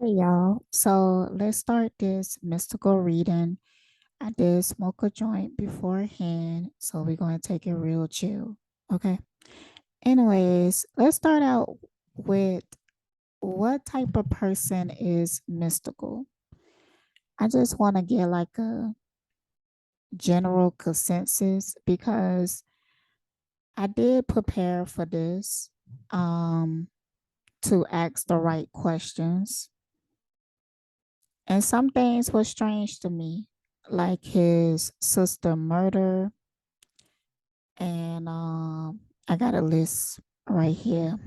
Hey y'all, so let's start this mystical reading. I did smoke a joint beforehand, so we're going to take it real chill. Okay. Anyways, let's start out with what type of person is mystical. I just want to get like a general consensus because I did prepare for this to ask the right questions. And some things were strange to me, like his sister murder. And I got a list right here.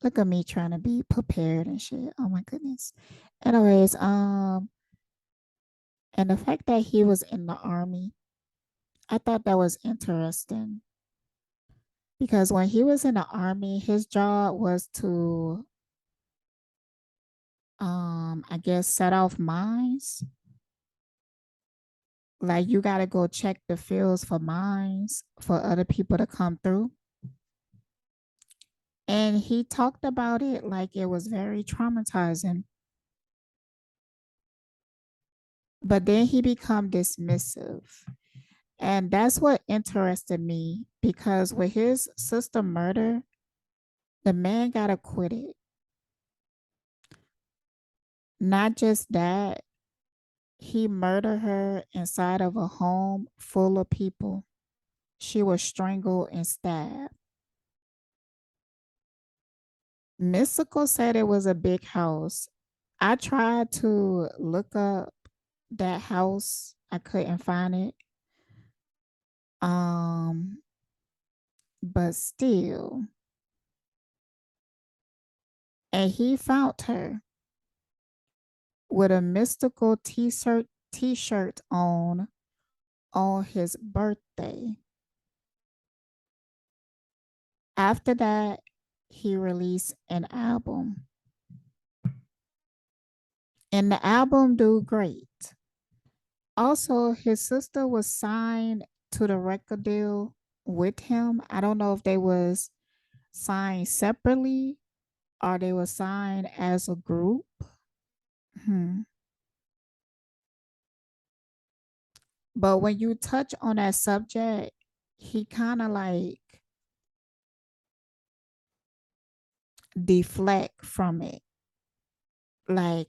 Look at me trying to be prepared and shit. Oh my goodness. Anyways, and the fact that he was in the army, I thought that was interesting because when he was in the army, his job was to I guess set off mines. Like you got to go check the fields for mines for other people to come through. And he talked about it like it was very traumatizing. But then he become dismissive. And that's what interested me because with his sister murder, the man got acquitted. Not just that, he murdered her inside of a home full of people. She was strangled and stabbed. Mystical said it was a big house. I tried to look up that house. I couldn't find it. Um, but still, and he found her with a mystical t-shirt on his birthday. After that, he released an album. And the album do great. Also, his sister was signed to the record deal with him. I don't know if they was signed separately or they were signed as a group. Hmm. But when you touch on that subject, he kind of like deflect from it. Like,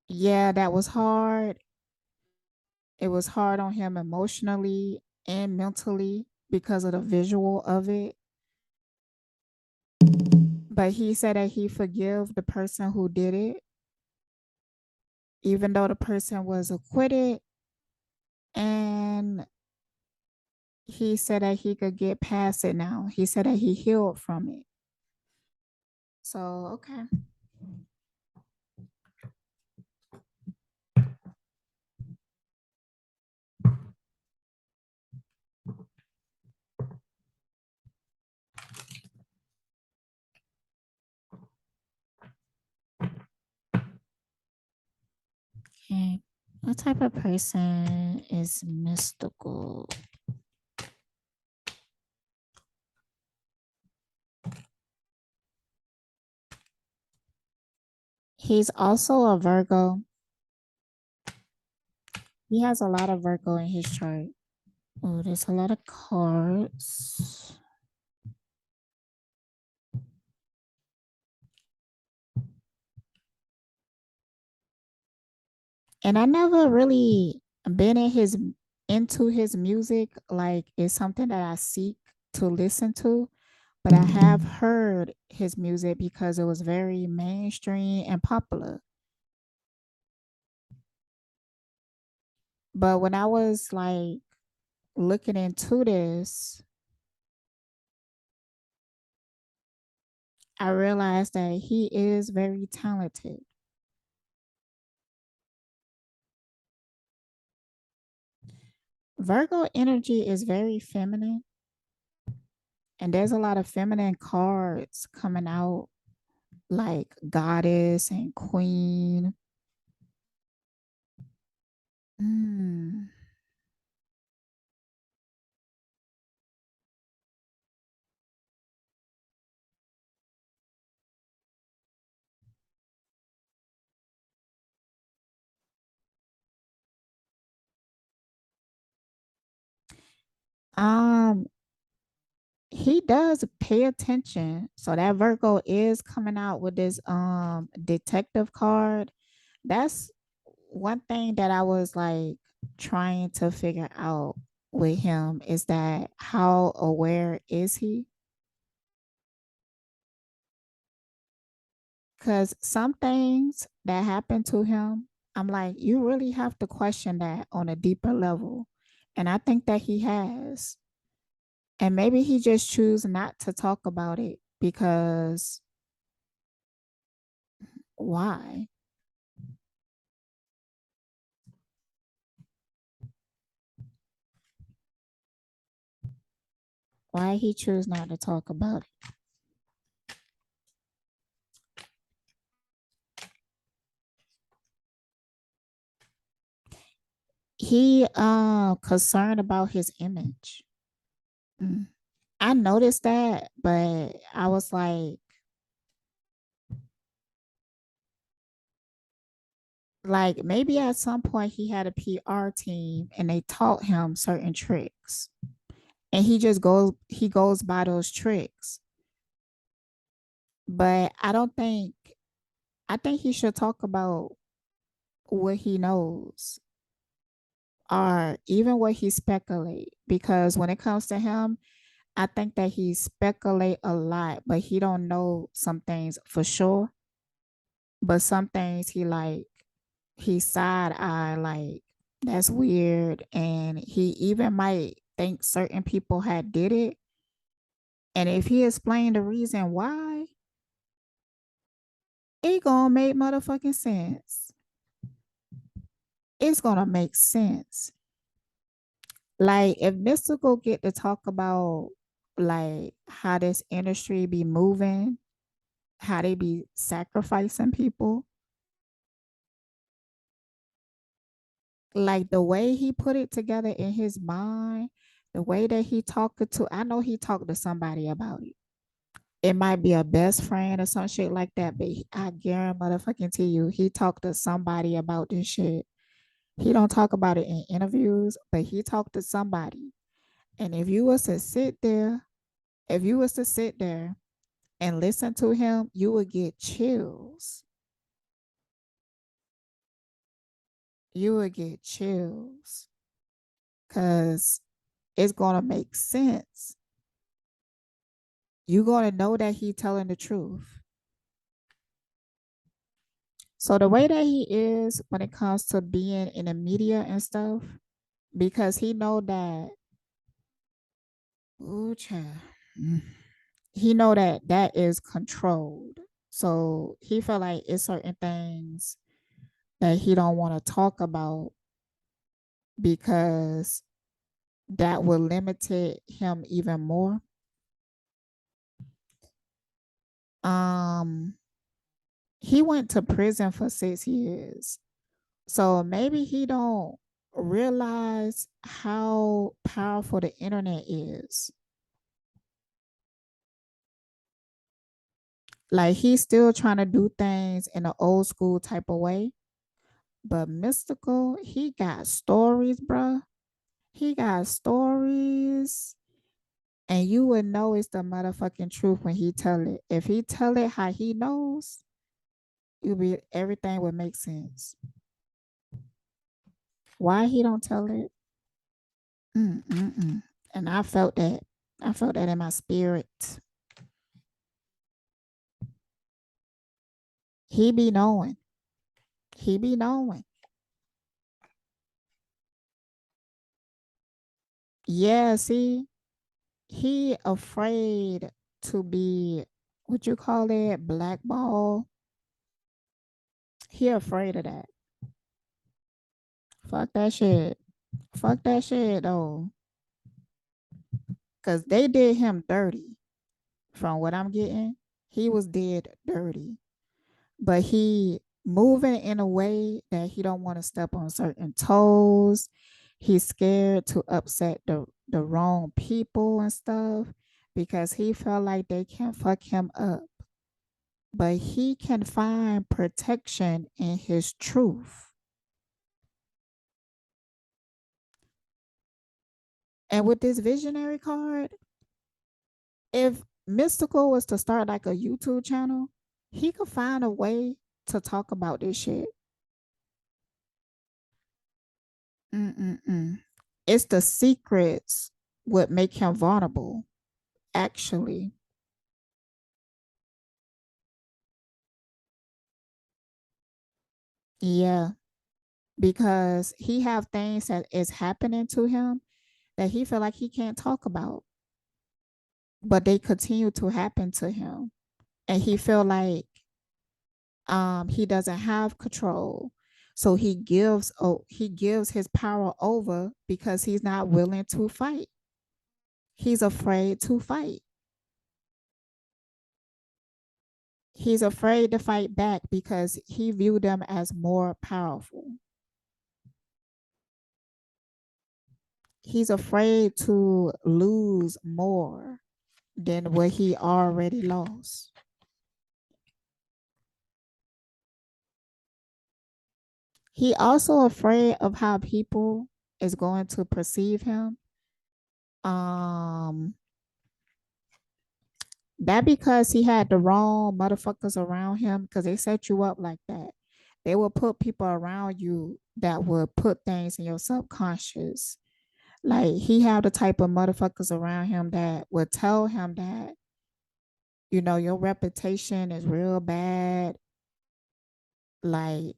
yeah, that was hard. It was hard on him emotionally and mentally because of the visual of it. But he said that he forgive the person who did it, even though the person was acquitted. And he said that he could get past it now. He said that he healed from it. So, okay. Okay. What type of person is mystical? He's also a Virgo. He has a lot of Virgo in his chart. Oh, there's a lot of cards. And I never really been into his music. Like it's something that I seek to listen to, but I have heard his music because it was very mainstream and popular. But when I was like looking into this, I realized that he is very talented. Virgo energy is very feminine, and there's a lot of feminine cards coming out, like goddess and queen. Mm. Um, he does pay attention. So that Virgo is coming out with this detective card. That's one thing that I was like trying to figure out with him is that how aware is he? Because some things that happen to him, I'm like, you really have to question that on a deeper level. And I think that he has. And maybe he just choose not to talk about it because why? Why he choose not to talk about it? He concerned about his image. Mm. I noticed that, but I was like maybe at some point he had a PR team and they taught him certain tricks. And he goes by those tricks. But I think he should talk about what he knows or even what he speculate because when it comes to him, I think that he speculate a lot, but he don't know some things for sure. But some things he side eye like that's weird, and he even might think certain people had did it. And if he explained the reason why, it gonna make motherfucking sense. It's gonna make sense. Like if Mystical get to talk about like how this industry be moving, how they be sacrificing people, like the way he put it together in his mind, the way that he talked to, I know he talked to somebody about it. It might be a best friend or some shit like that, but I guarantee motherfucking to you, he talked to somebody about this shit. He don't talk about it in interviews, but he talked to somebody. And if you was to sit there and listen to him, you would get chills. You would get chills because it's gonna make sense. You're gonna know that he telling the truth. So the way that he is when it comes to being in the media and stuff, because he know that, ooh, child. Mm. He know that that is controlled. So he feel like it's certain things that he don't want to talk about because that will limit him even more. Um, he went to prison for 6 years. So maybe he don't realize how powerful the internet is. Like he's still trying to do things in an old school type of way. But Mystical, he got stories, bruh. He got stories. And you would know it's the motherfucking truth when he tell it. If he tell it how he knows, you be everything would make sense. Why he don't tell it? Mm-mm-mm. And I felt that. I felt that in my spirit. He be knowing. He be knowing. Yeah, see, he afraid to be what you call it, blackball. He afraid of that. Fuck that shit. Fuck that shit though. Cause they did him dirty. From what I'm getting, he was dead dirty. But he moving in a way that he don't want to step on certain toes. He's scared to upset the wrong people and stuff because he felt like they can fuck him up. But he can find protection in his truth. And with this visionary card, if Mystical was to start like a YouTube channel, he could find a way to talk about this shit. Mm-mm-mm. It's the secrets what make him vulnerable, actually. Yeah, because he have things that is happening to him that he feel like he can't talk about, but they continue to happen to him, and he feel like he doesn't have control. So he gives his power over because he's not willing to fight. He's afraid to fight. He's afraid to fight back because he viewed them as more powerful. He's afraid to lose more than what he already lost. He also afraid of how people is going to perceive him. Um, that because he had the wrong motherfuckers around him because they set you up like that. They will put people around you that would put things in your subconscious. Like he had the type of motherfuckers around him that would tell him that, your reputation is real bad. Like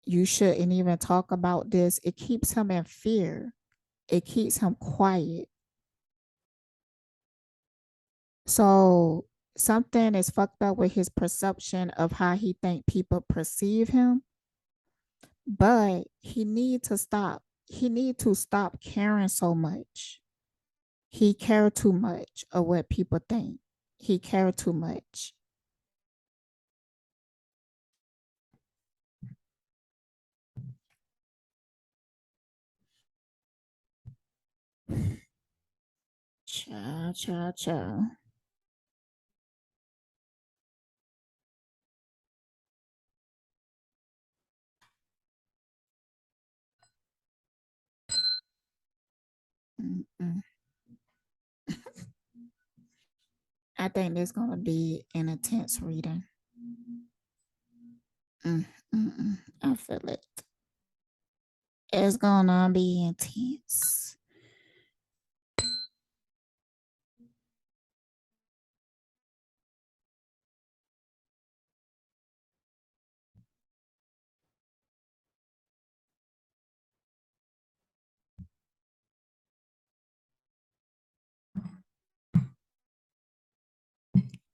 you shouldn't even talk about this. It keeps him in fear. It keeps him quiet. So something is fucked up with his perception of how he think people perceive him, but he need to stop. He need to stop caring so much. He care too much of what people think. He care too much. Cha cha cha. Mm-mm. I think this gonna be an intense reading. Mm-mm. I feel it. It's gonna be intense.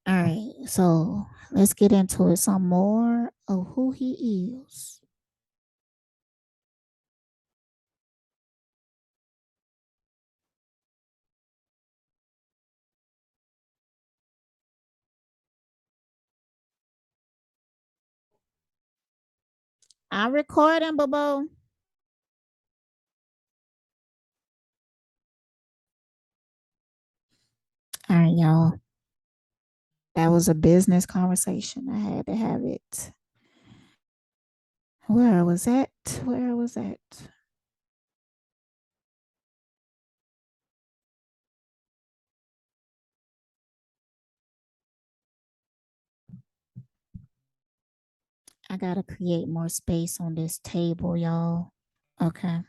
All right, so let's get into it some more of who he is. I'm recording, boo boo. All right, y'all. That was a business conversation. I had to have it. Where was that? Where was that? I gotta create more space on this table, y'all. Okay.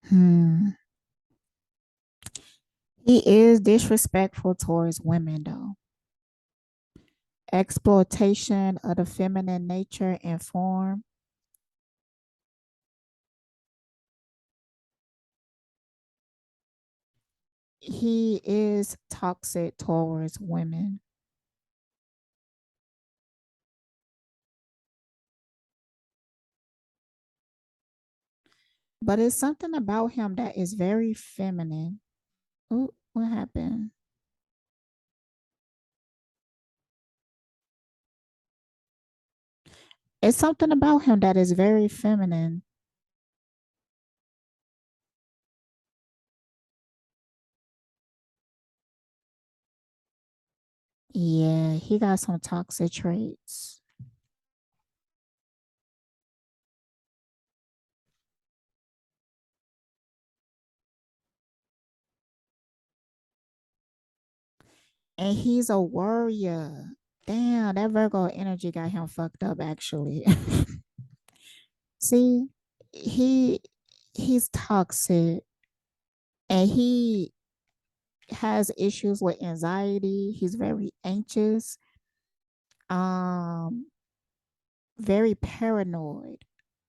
Hmm. He is disrespectful towards women, though. Exploitation of the feminine nature and form. He is toxic towards women. But it's something about him that is very feminine. Oh, what happened? It's something about him that is very feminine. Yeah, he got some toxic traits. And he's a warrior. Damn, that Virgo energy got him fucked up actually. See, he he's toxic and he has issues with anxiety. He's very anxious, um, very paranoid,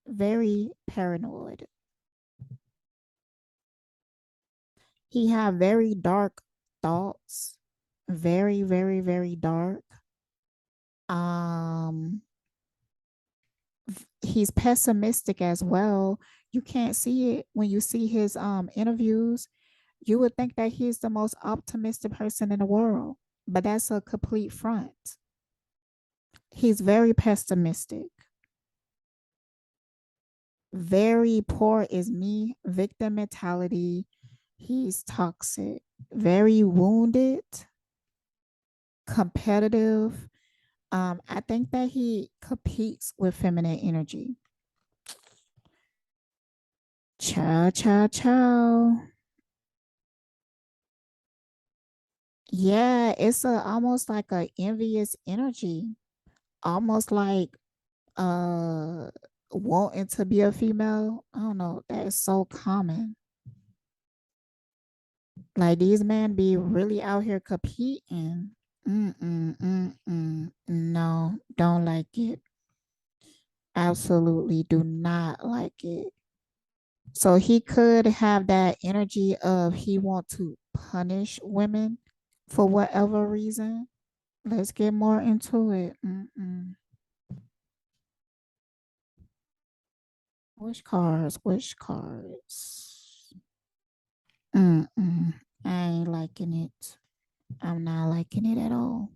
very paranoid. He have very dark thoughts, very, very, very dark. Um, he's pessimistic as well. You can't see it when you see his interviews. You would think that he's the most optimistic person in the world, but that's a complete front. He's very pessimistic. Very poor is me, victim mentality. He's toxic, very wounded, competitive. I think that he competes with feminine energy. Ciao, ciao, ciao. Yeah, it's a almost like a envious energy, almost like uh wanting to be a female. I don't know. That is so common. Like these men be really out here competing. Mm-mm, mm-mm. No, don't like it. Absolutely do not like it. So he could have that energy of he want to punish women for whatever reason. Let's get more into it. Mm-mm. Which cards? Which cards? Mm-mm. I ain't liking it. I'm not liking it at all.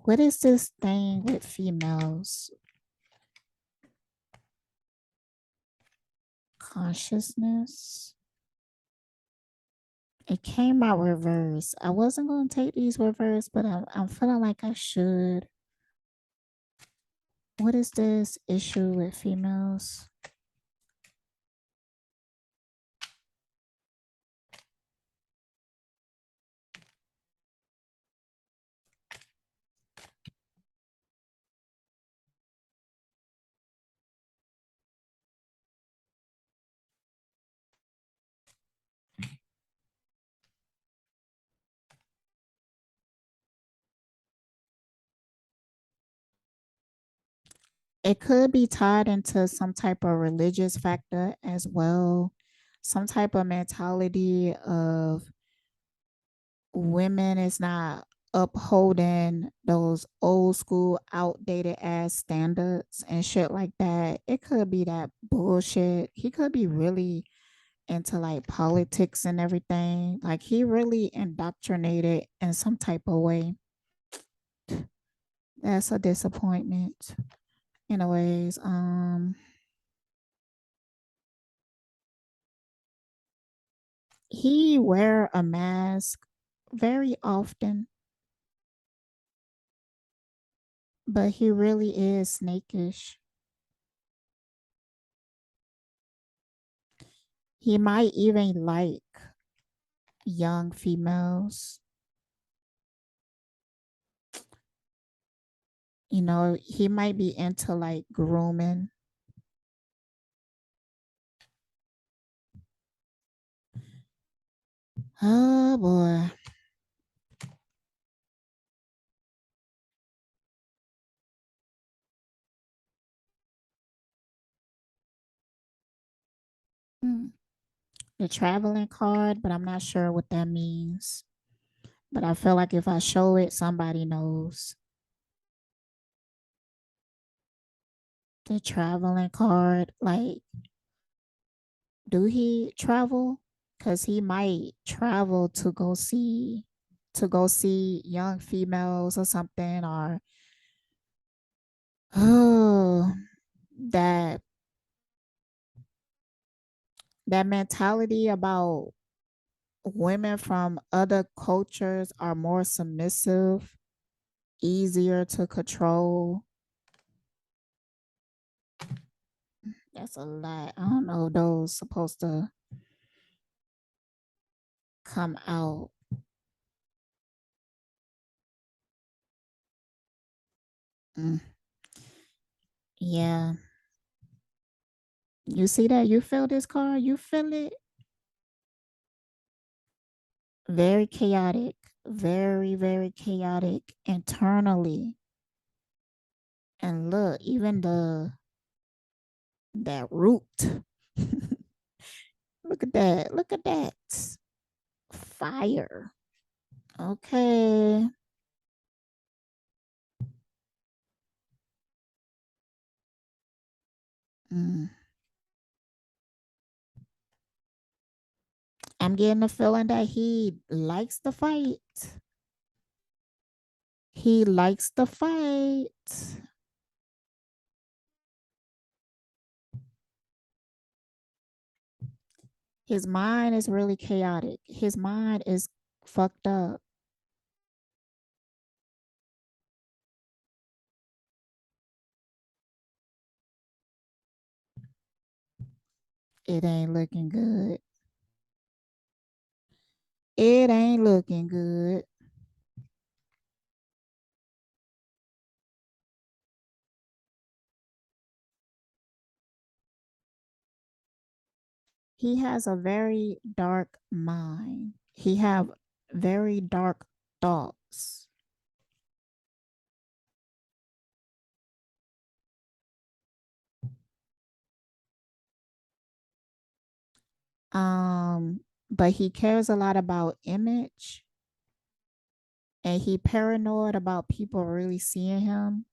What is this thing with females? Consciousness. It came out reverse. I wasn't going to take these reverse, but I'm feeling like I should. What is this issue with females? It could be tied into some type of religious factor as well, some type of mentality of women is not upholding those old school outdated ass standards and shit like that. It could be that bullshit. He could be really into like politics and everything. Like he really indoctrinated in some type of way. That's a disappointment. Anyways, he wear a mask very often, but he really is snakish. He might even like young females. You know, he might be into like grooming. Oh boy. Hmm. The traveling card, but I'm not sure what that means. But I feel like if I show it, somebody knows. The traveling card, like, do he travel? Because he might travel to go see young females or something, or oh, that that mentality about women from other cultures are more submissive, easier to control. That's a lot. I don't know. Those supposed to come out. Mm, yeah. You see that? You feel this card? You feel it? Very chaotic. Very, very chaotic internally. And look, even the that root. Look at that. Look at that. Fire. Okay. Mm. I'm getting the feeling that he likes the fight. He likes the fight. His mind is really chaotic. His mind is fucked up. It ain't looking good. It ain't looking good. He has a very dark mind. He have very dark thoughts. But he cares a lot about image and he paranoid about people really seeing him.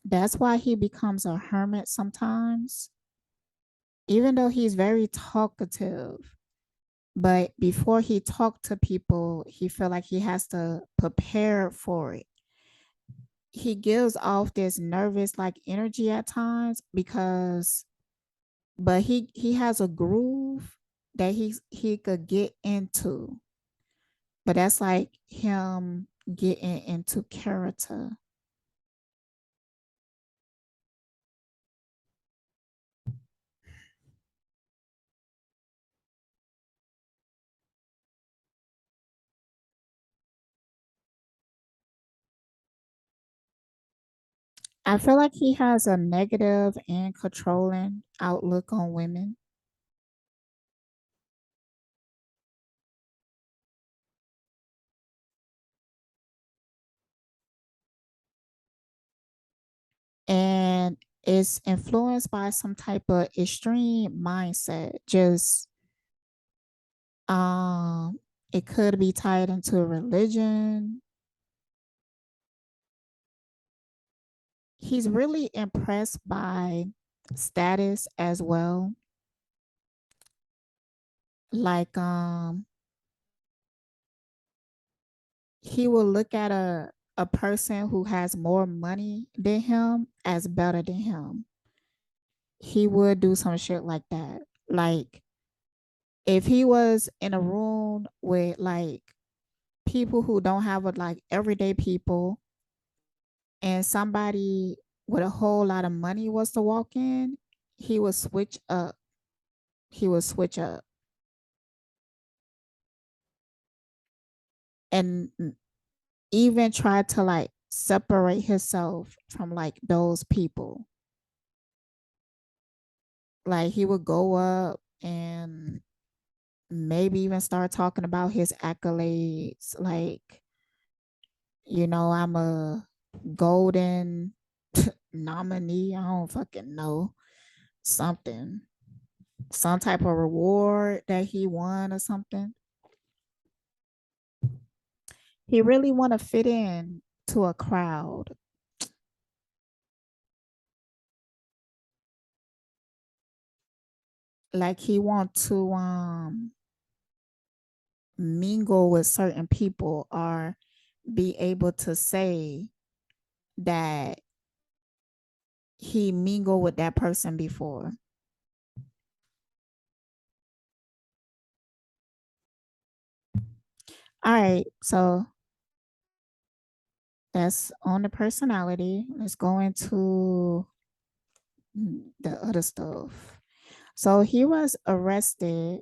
That's why he becomes a hermit sometimes, even though he's very talkative. But before he talk to people, he feel like he has to prepare for it. He gives off this nervous like energy at times because but he has a groove that he could get into. But that's like him getting into character. I feel like he has a negative and controlling outlook on women. And it's influenced by some type of extreme mindset. Just it could be tied into religion. He's really impressed by status as well. Like he will look at a person who has more money than him as better than him. He would do some shit like that. Like if he was in a room with like people who don't have a like everyday people and somebody with a whole lot of money was to walk in, he would switch up. He would switch up and even try to like separate himself from like those people. Like he would go up and maybe even start talking about his accolades. Like, I'm a golden nominee. I don't fucking know. Something. Some type of reward that he won or something. He really want to fit in to a crowd. Like he want to mingle with certain people or be able to say that he mingled with that person before. All right, so that's on the personality. Let's go into the other stuff. So he was arrested.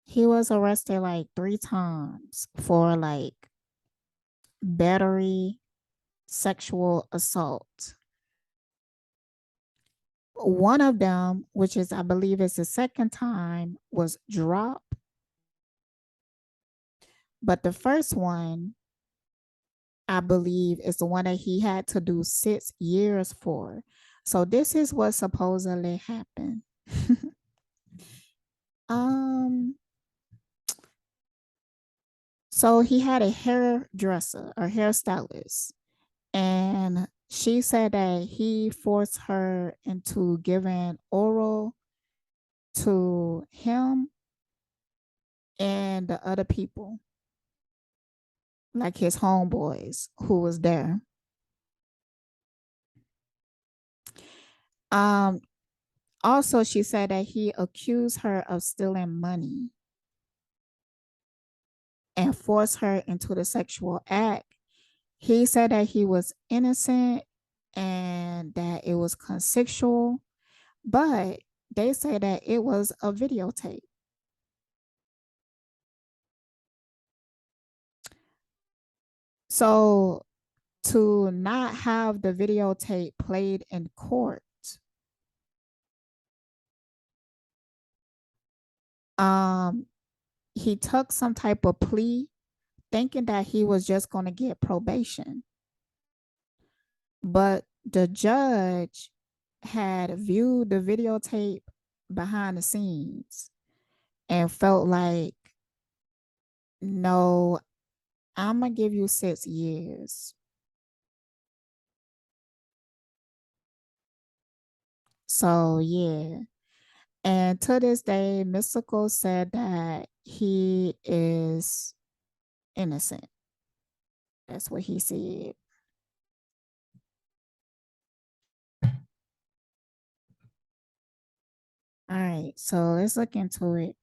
He was arrested like 3 times for like battery, sexual assault. One of them, which is I believe is the second time, was dropped. But the first one, I believe, is the one that he had to do 6 years for. So this is what supposedly happened. um, so he had a hairdresser or hairstylist, and she said that he forced her into giving oral to him and the other people, like his homeboys who was there. Um, Also, she said that he accused her of stealing money and forced her into the sexual act. He said that he was innocent and that it was consensual, but they say that it was a videotape. So to not have the videotape played in court, um, he took some type of plea thinking that he was just going to get probation. But the judge had viewed the videotape behind the scenes and felt like, no, I'm going to give you 6 years. So, yeah. And to this day, Mystikal said that he is innocent. That's what he said. All right, so let's look into it.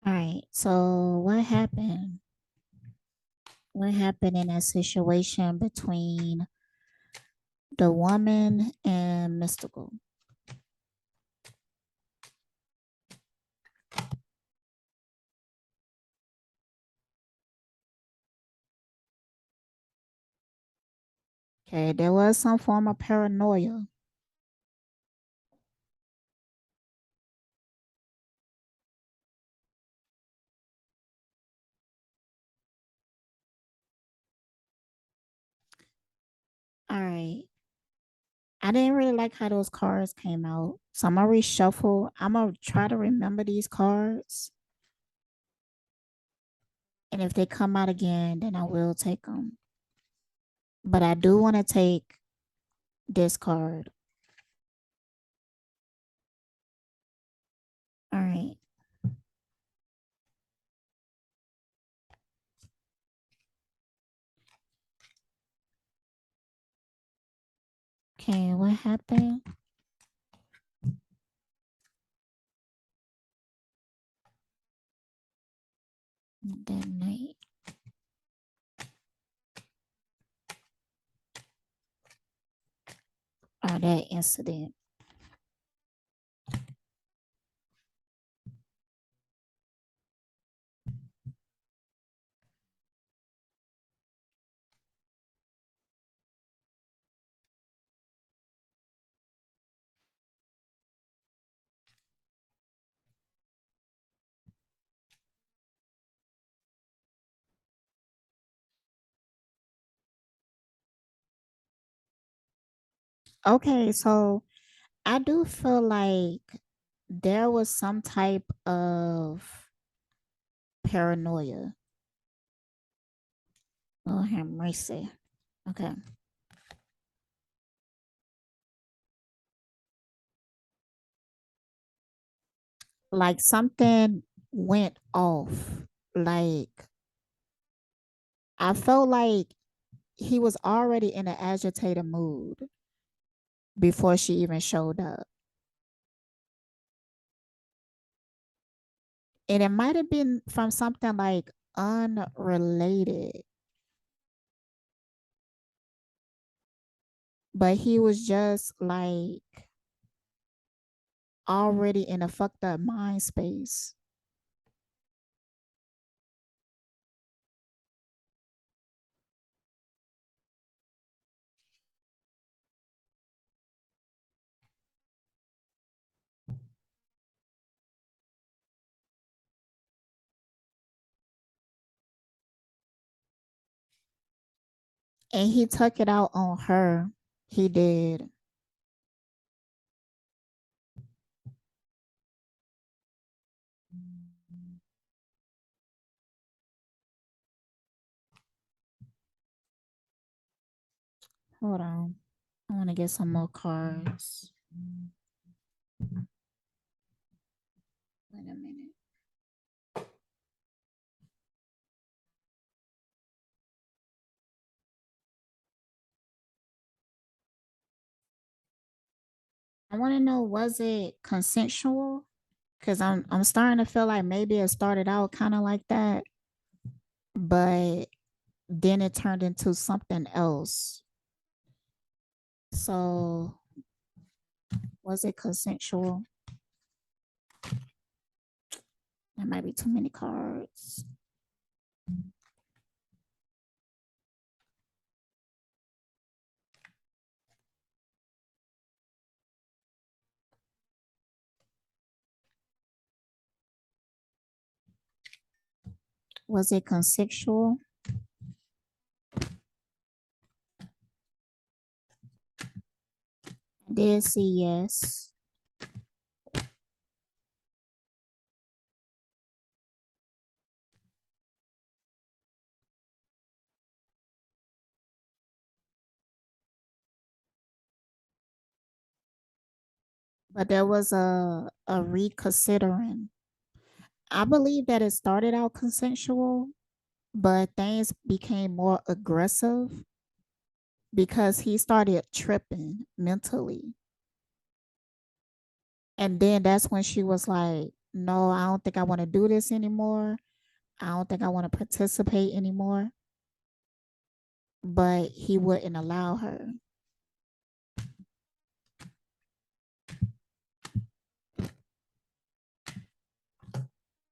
All right, so what happened? What happened in that situation between the woman and Mystikal? Okay, there was some form of paranoia. All right. I didn't really like how those cards came out. So I'm gonna reshuffle. I'm gonna try to remember these cards. And if they come out again, then I will take them. But I do want to take this card. All right. Okay, what happened that night? Or that incident? Okay, so I do feel like there was some type of paranoia. Oh, have mercy. Okay. Like something went off. Like I felt like he was already in an agitated mood before she even showed up. And it might have been from something like unrelated, but he was just like already in a fucked up mind space. And he took it out on her. He did. Hold on. I want to get some more cards. Wait a minute. I want to know, was it consensual? Because I'm starting to feel like maybe it started out kind of like that, but then it turned into something else. So was it consensual? That might be too many cards. Was it consensual? I did see yes. But there was a reconsidering. I believe that it started out consensual, but things became more aggressive because he started tripping mentally. And then that's when she was like, no, I don't think I want to do this anymore. I don't think I want to participate anymore. But he wouldn't allow her.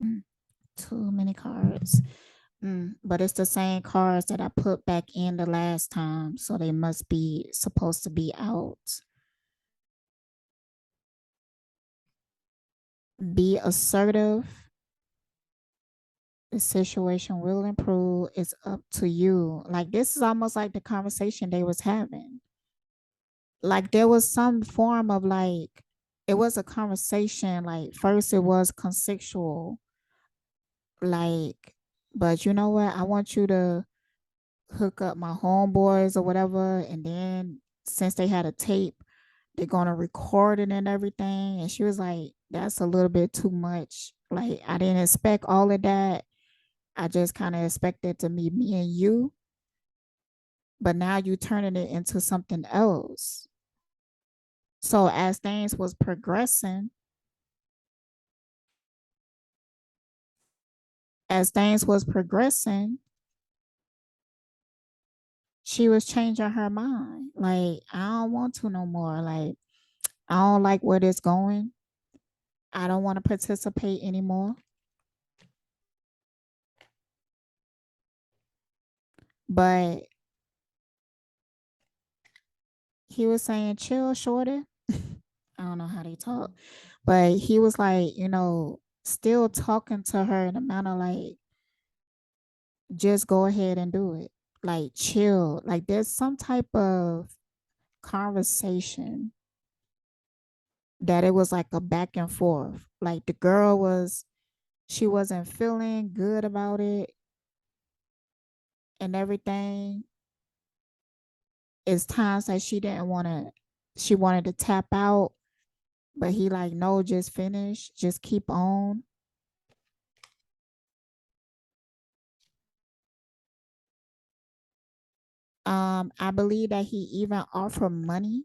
Mm, too many cards. But it's the same cards that I put back in the last time. So they must be supposed to be out. Be assertive. The situation will improve. It's up to you. Like this is almost like the conversation they was having. Like there was some form of like it was a conversation. Like first it was consensual. Like, but you know what? I want you to hook up my homeboys or whatever. And then since they had a tape, they're gonna record it and everything. And she was like, that's a little bit too much. Like I didn't expect all of that. I just kind of expected to meet me and you, but now you turning it into something else. So as things was progressing, as things was progressing, she was changing her mind. Like, I don't want to no more. Like, I don't like where this going. I don't want to participate anymore. But he was saying, chill, shorty. I don't know how they talk. But he was like, still talking to her in a manner like, just go ahead and do it. Like chill. Like there's some type of conversation that it was like a back and forth. Like the girl she wasn't feeling good about it and everything. It's times that she wanted to tap out, but he like, no, just finish, just keep on. I believe that he even offered money.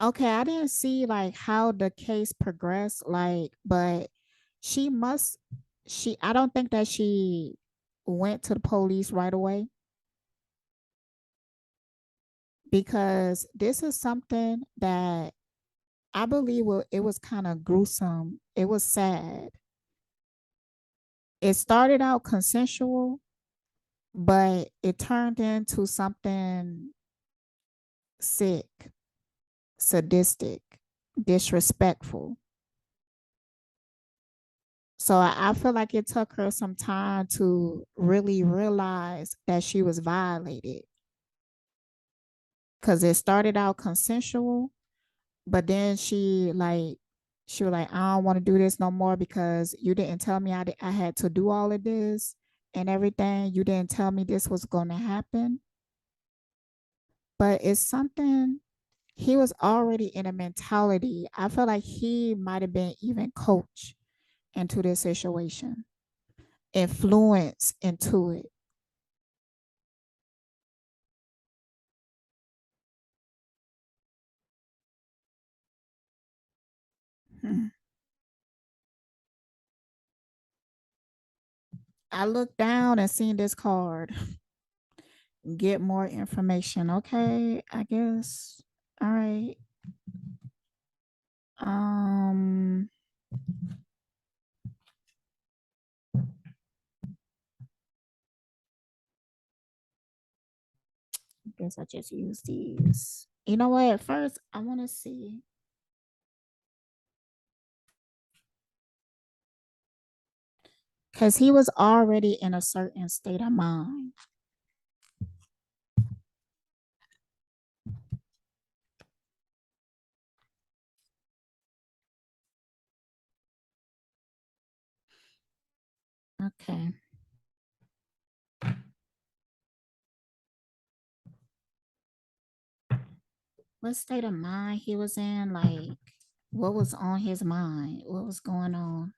Okay, I didn't see like how the case progressed, like, but she must I don't think that she went to the police right away because this is something that I believe it was kind of gruesome. It was sad. It started out consensual, but it turned into something sick, sadistic, disrespectful. So I feel like it took her some time to really realize that she was violated because it started out consensual, but then she was like, I don't want to do this no more because you didn't tell me I had to do all of this and everything. You didn't tell me this was going to happen. But it's something he was already in a mentality. I feel like he might have been even coached into this situation, influenced into it. Hmm. I looked down and seen this card. Get more information. Okay, I guess. All right. Um, I guess I just use these. You know what? At first, I want to see because he was already in a certain state of mind. Okay. What state of mind he was in? Like, what was on his mind? What was going on?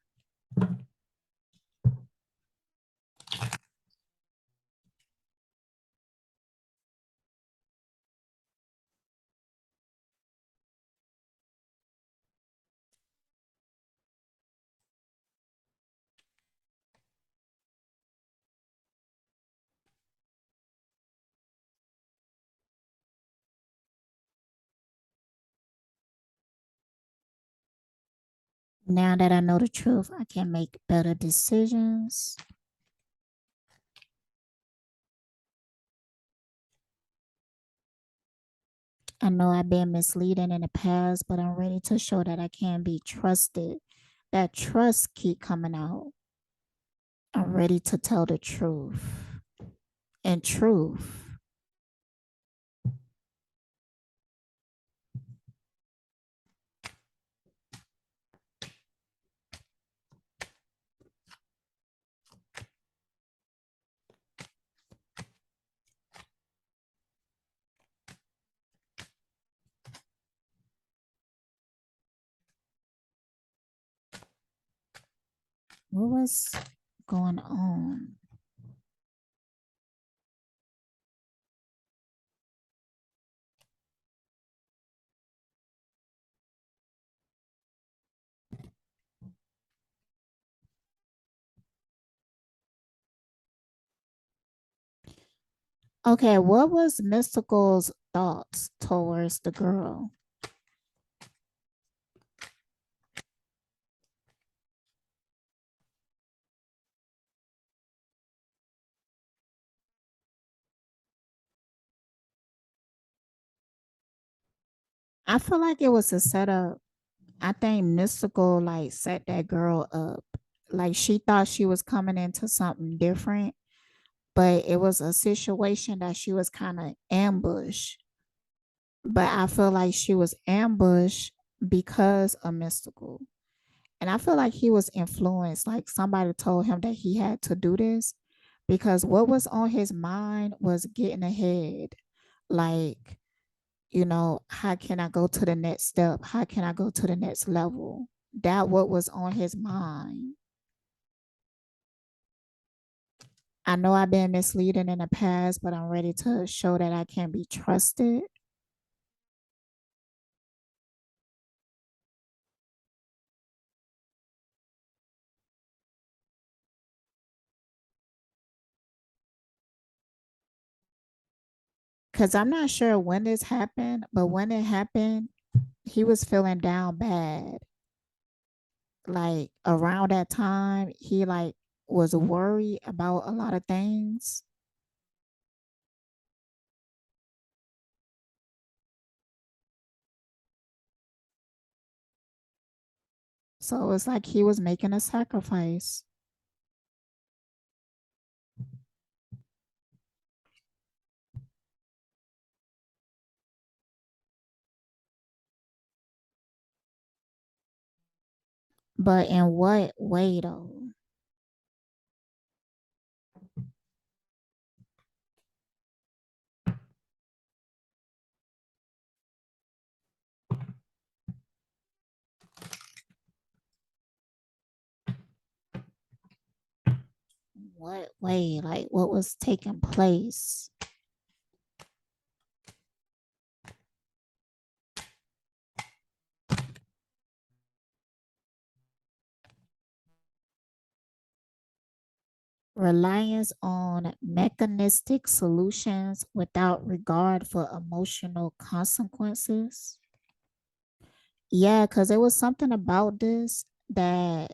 Now that I know the truth, I can make better decisions. I know I've been misleading in the past, but I'm ready to show that I can be trusted. That trust keep coming out. I'm ready to tell the truth. And truth. What was going on? Okay, what was Mystical's thoughts towards the girl? I feel like it was a setup. I think Mystical like set that girl up Like she thought she was coming into something different, but it was a situation that she was kind of ambushed. But I feel like she was ambushed because of Mystical. And I feel like he was influenced. Like somebody told him that he had to do this because what was on his mind was getting ahead. Like, how can I go to the next step? How can I go to the next level? That what was on his mind. I know I've been misleading in the past, but I'm ready to show that I can be trusted. Because I'm not sure when this happened, but when it happened, he was feeling down bad. Like around that time, he like was worried about a lot of things. So it's like he was making a sacrifice. But in what way though? What way? Like what was taking place? Reliance on mechanistic solutions without regard for emotional consequences. Yeah, because there was something about this that,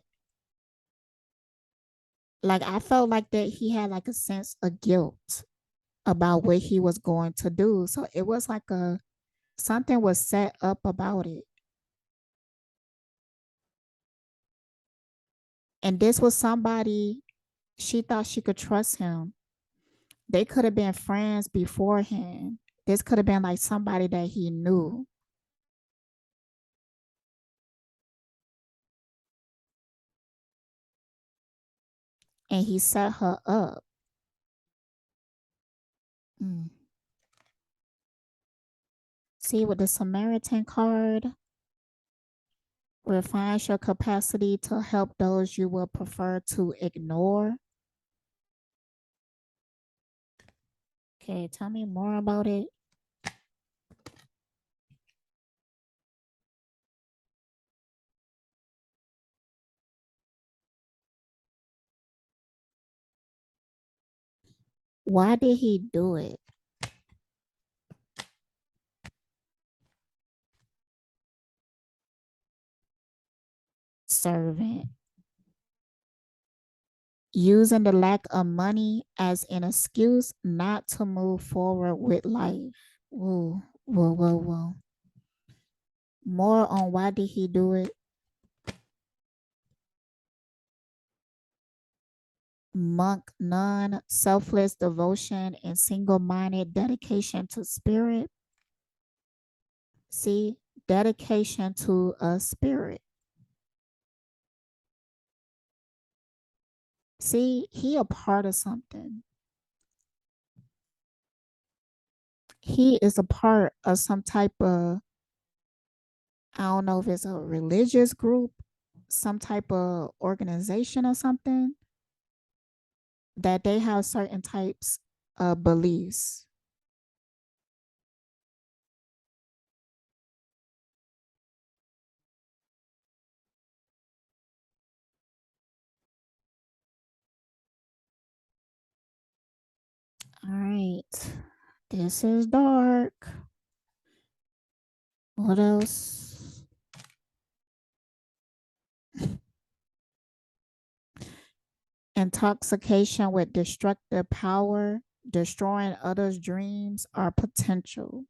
like, I felt like that he had like a sense of guilt about what he was going to do. So it was like something was set up about it. And this was somebody she thought she could trust him. They could have been friends beforehand. This could have been like somebody that he knew. And he set her up. Mm. See, with the Samaritan card, refines your capacity to help those you will prefer to ignore. Okay, tell me more about it. Why did he do it? Servant. Using the lack of money as an excuse not to move forward with life. Whoa, whoa, whoa, whoa. More on why did he do it? Monk nun, selfless devotion, and single minded dedication to spirit. See, dedication to a spirit. See, he a part of something. He is a part of some type of, I don't know if it's a religious group, some type of organization or something that they have certain types of beliefs. All right. This is dark. What else? Intoxication with destructive power, destroying others' dreams or potential.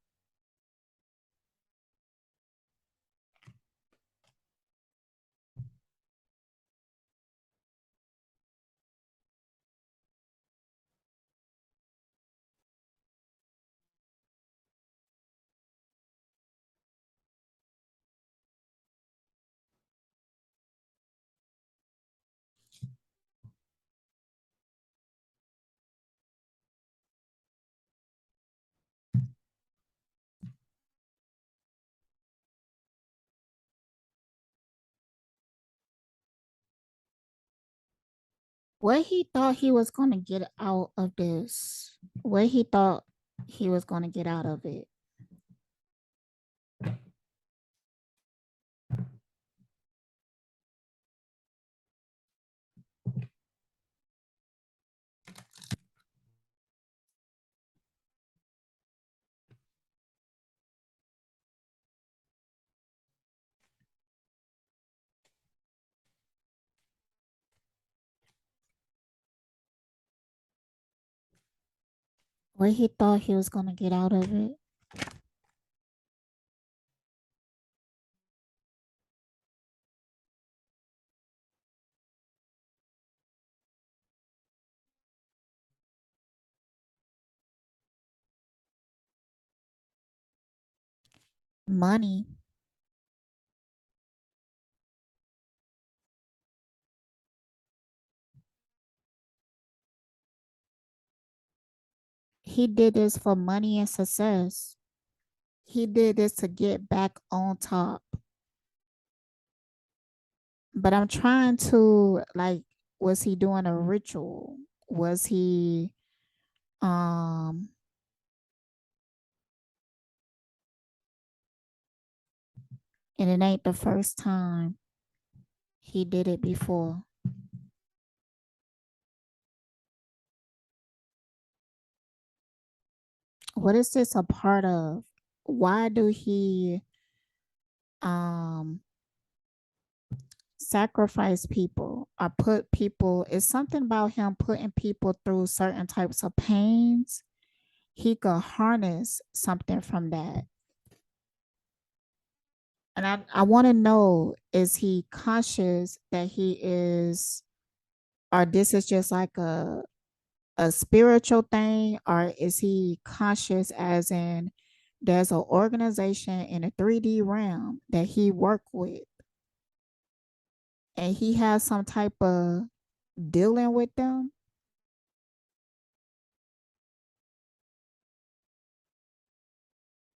What he thought he was going to get out of this? What he thought he was going to get out of it? What he thought he was going to get out of it? Money. He did this for money and success. He did this to get back on top. But I'm trying to like, was he doing a ritual? Was he um and it ain't the first time he did it before. What is this a part of? Why do he um sacrifice people or put people? It's something about him putting people through certain types of pains. He could harness something from that. And I want to know, is he conscious that he is, or this is just like a spiritual thing, or is he conscious as in there's an organization in a 3D realm that he worked with and he has some type of dealing with them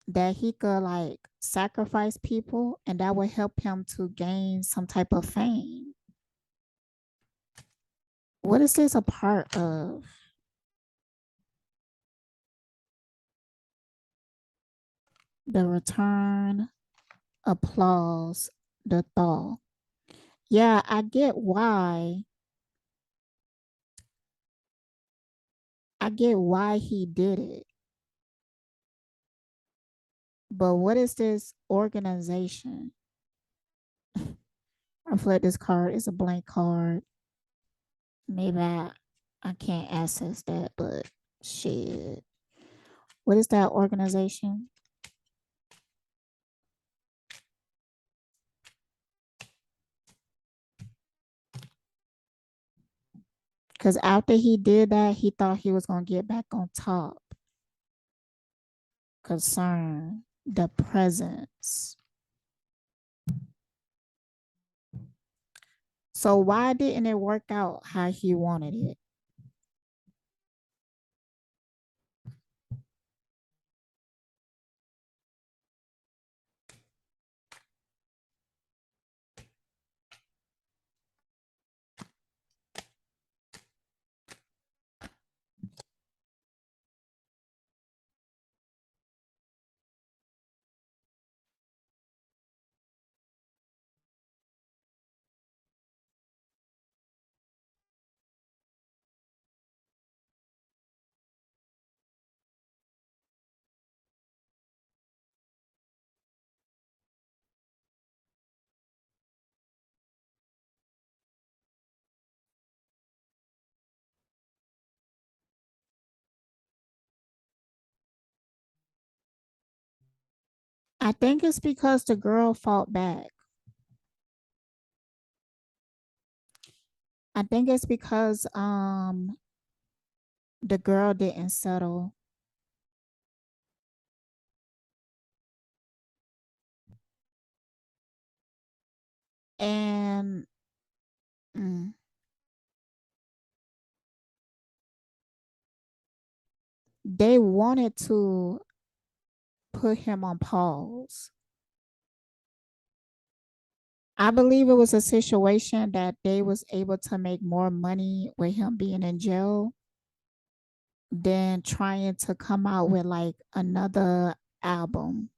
that he could like sacrifice people and that would help him to gain some type of fame? What is this a part of? The return, applause, the thaw. Yeah, I get why. I get why he did it. But what is this organization? I feel like this card is a blank card. Maybe I can't access that, but shit. What is that organization? Because after he did that, he thought he was going to get back on top. Concern, the presence. So why didn't it work out how he wanted it? I think it's because the girl fought back. I think it's because the girl didn't settle. And mm, they wanted to put him on pause. I believe it was a situation that they was able to make more money with him being in jail than trying to come out with like another album.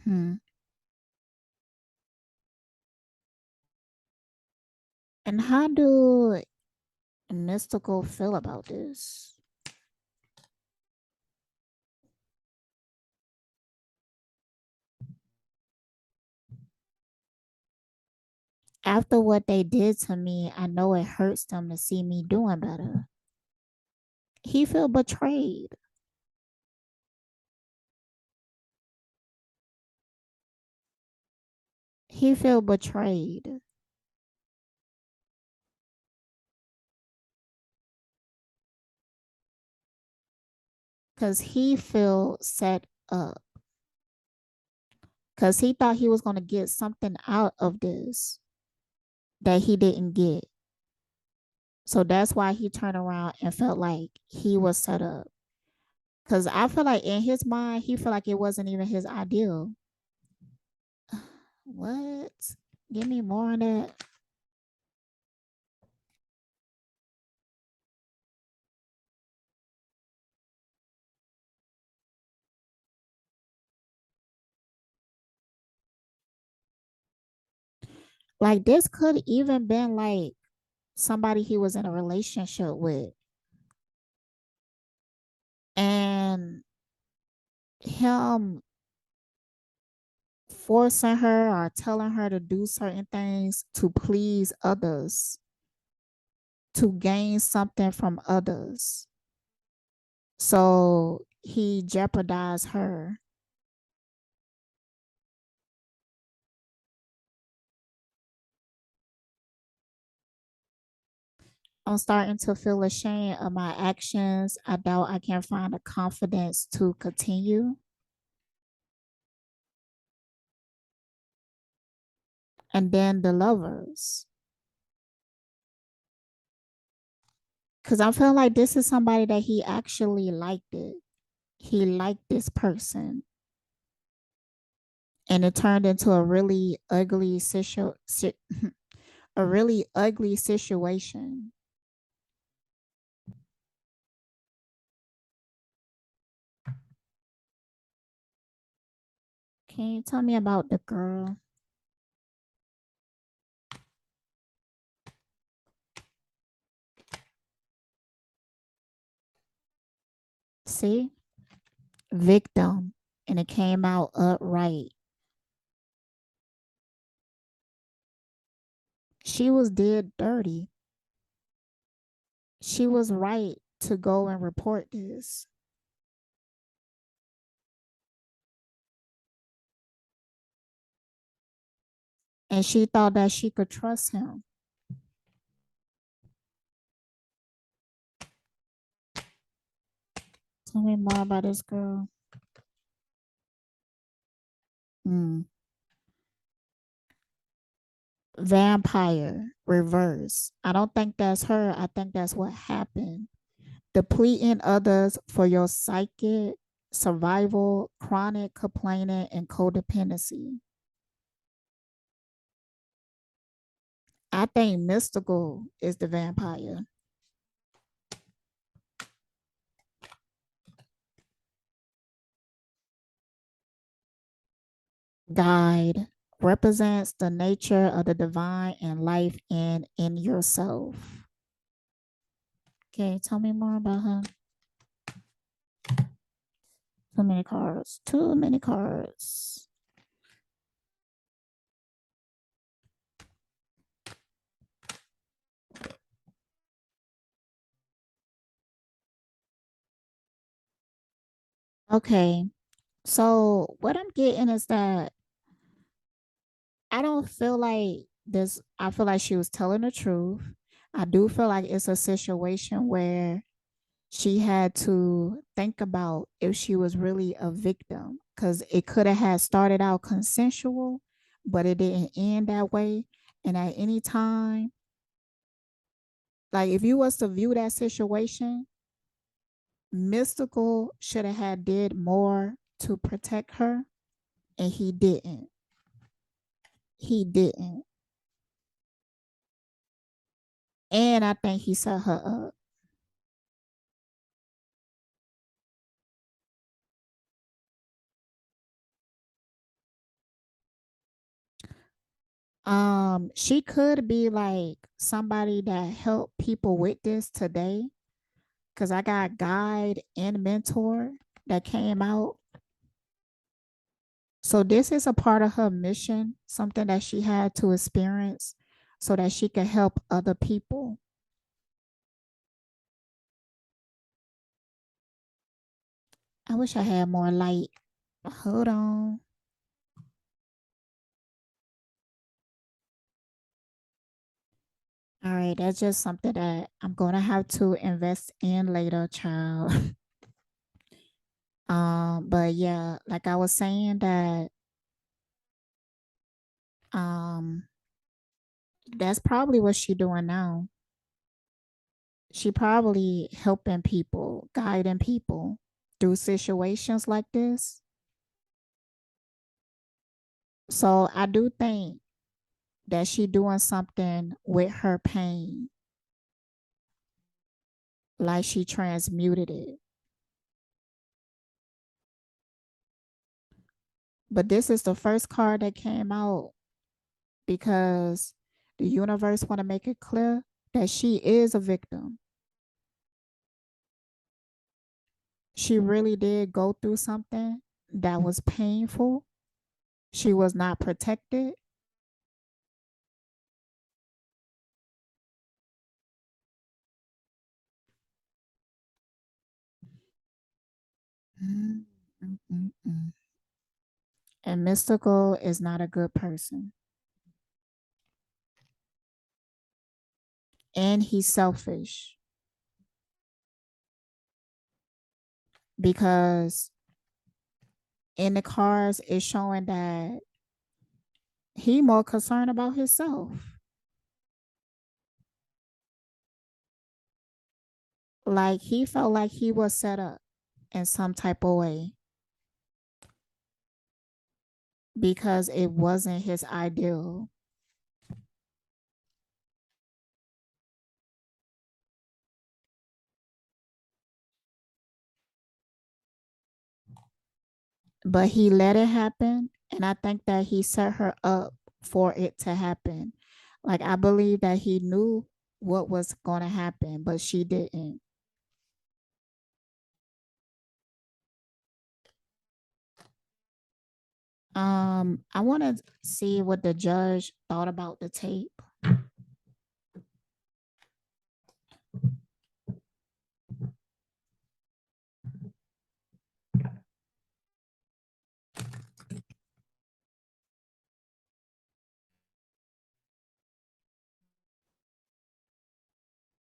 Hmm. And how do Mystical feel about this? After what they did to me, I know it hurts them to see me doing better. He feel betrayed. He feel betrayed because he feel set up because he thought he was going to get something out of this that he didn't get. So that's why he turned around and felt like he was set up. Because I feel like in his mind, he felt like it wasn't even his ideal. What? Give me more on that. Like this could even been like somebody he was in a relationship with. And him forcing her or telling her to do certain things to please others, to gain something from others. So he jeopardized her. I'm starting to feel ashamed of my actions. I doubt I can find the confidence to continue. And then the lovers. Because I feel like this is somebody that he actually liked it. He liked this person. And it turned into a really ugly a really ugly situation. Can you tell me about the girl? See? Victim. And it came out upright. She was dead dirty. She was right to go and report this. And she thought that she could trust him. Tell me more about this girl. Mm. Vampire reverse. I don't think that's her. I think that's what happened. Depleting others for your psychic survival, chronic complaining, and codependency. I think Mystical is the vampire. Guide represents the nature of the divine and life in yourself. Okay, tell me more about her. Too many cards. Too many cards. Okay. So what I'm getting is that I don't feel like this. I feel like she was telling the truth. I do feel like it's a situation where she had to think about if she was really a victim because it could have had started out consensual, but it didn't end that way. And at any time, like if you was to view that situation, Mystical should have had did more to protect her, and he didn't. He didn't. And I think he set her up. She could be like somebody that helped people with this today. Cause I got guide and mentor that came out. So this is a part of her mission, something that she had to experience so that she could help other people. I wish I had more light. Hold on. All right, that's just something that I'm gonna have to invest in later, child. But yeah, like I was saying that um that's probably what she doing now. She probably helping people, guiding people through situations like this. So I do think that she doing something with her pain, like she transmuted it. But this is the first card that came out because the universe want to make it clear that she is a victim. She really did go through something that was painful. She was not protected. Mm, mm, mm, mm. And Mystical is not a good person. And he's selfish because in the cards it's showing that he more concerned about himself. Like he felt like he was set up in some type of way because it wasn't his ideal. But he let it happen. And I think that he set her up for it to happen. Like I believe that he knew what was going to happen, but she didn't. I want to see what the judge thought about the tape.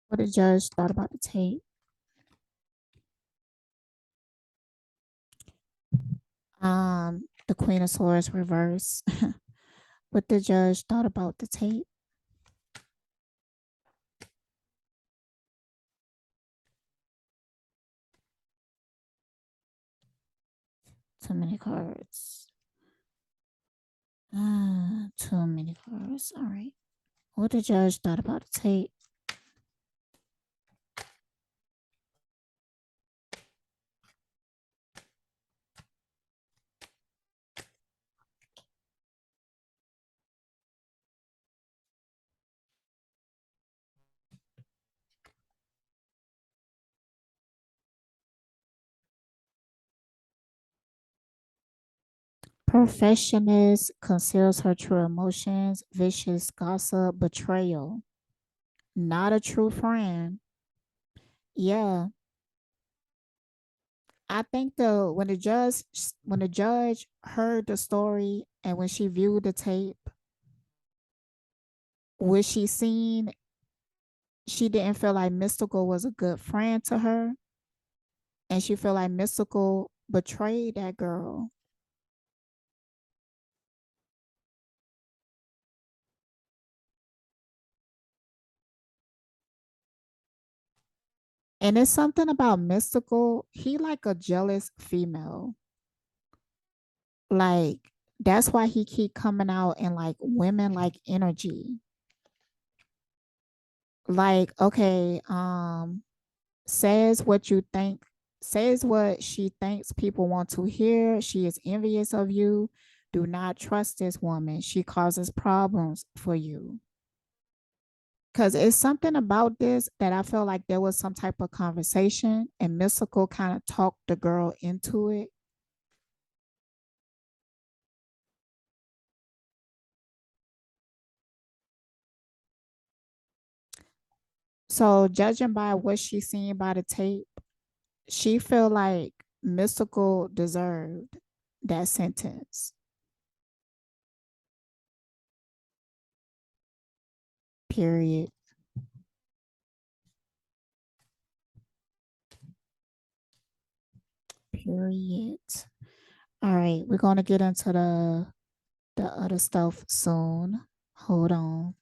What the judge thought about the tape. The Queen of Swords reverse. What the judge thought about the tape. Too many cards. Too many cards. All right. What the judge thought about the tape. Perfectionist conceals her true emotions, vicious gossip, betrayal. Not a true friend. Yeah, I think the when the judge heard the story and when she viewed the tape, what she seen, she didn't feel like Mystical was a good friend to her, and she felt like Mystical betrayed that girl. And it's something about Mystikal. He like a jealous female. Like that's why he keep coming out in like women like energy. Like, okay, says what you think, says what she thinks people want to hear. She is envious of you. Do not trust this woman. She causes problems for you. Because it's something about this that I felt like there was some type of conversation, and Mystical kind of talked the girl into it. So, judging by what she's seen by the tape, she feel like Mystical deserved that sentence. Period. Period. All right, we're gonna get into the other stuff soon. Hold on.